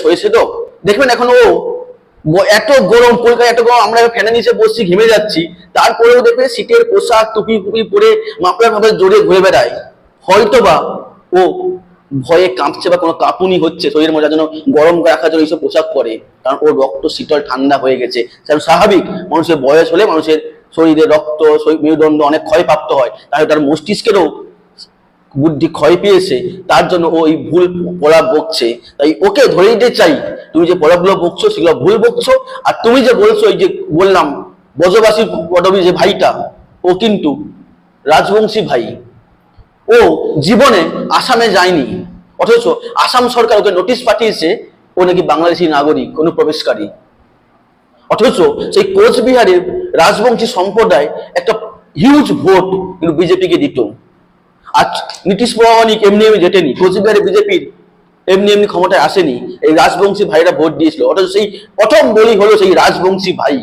বয়স হয়েছে তো দেখবেন এখন ও এত গরম, কলকাতায় এত গরম, আমরা ফ্যানের নিচে বসছি ঘেমে যাচ্ছি, তারপরেও দেখবে শীতের পোশাক টুপি ফুপি পরে মাফলার ভাবে জড়িয়ে ঘুরে বেড়ায়। হয়তো বা ও ভয়ে কাঁপছে বা কোনো কাঁপুনি হচ্ছে শরীরের মধ্যে, যেন গরম রাখার জন্য এইসব পোশাক পরে, কারণ ওর রক্ত শীতল ঠান্ডা হয়ে গেছে। কারণ স্বাভাবিক, মানুষের বয়স হলে মানুষের শরীরে রক্ত মেরুদণ্ড অনেক ক্ষয়প্রাপ্ত হয়, তাহলে তার মস্তিষ্কেরও বুদ্ধি ক্ষয় পেয়েছে, তার জন্য ও এই ভুল প্রলাপ বকছে। তাই ওকে ধরে দিতে চাই, তুমি যে প্রলাপগুলো বকছো সেগুলো ভুল বকছো। আর তুমি যে বলছো, এই যে বললাম ব্রজবাসী পদবী যে ভাইটা, ও কিন্তু রাজবংশী ভাই। ও জীবনে আসামে যায়নি, অথচ আসাম সরকার ওকে নোটিশ পাঠিয়েছে ও নাকি বাংলাদেশি নাগরিক অনুপ্রবেশকারী। অথচ সেই কোচবিহারের রাজবংশী সম্প্রদায় একটা হিউজ ভোট কিন্তু বিজেপিকে দিত। আর নীতিশ প্রামাণিক এমনি এমনি জেতেনি, কোচবিহারে বিজেপির এমনি এমনি ক্ষমতায় আসেনি, এই রাজবংশী ভাইরা ভোট দিয়েছিল। অথচ সেই প্রথম বলি হলো সেই রাজবংশী ভাই।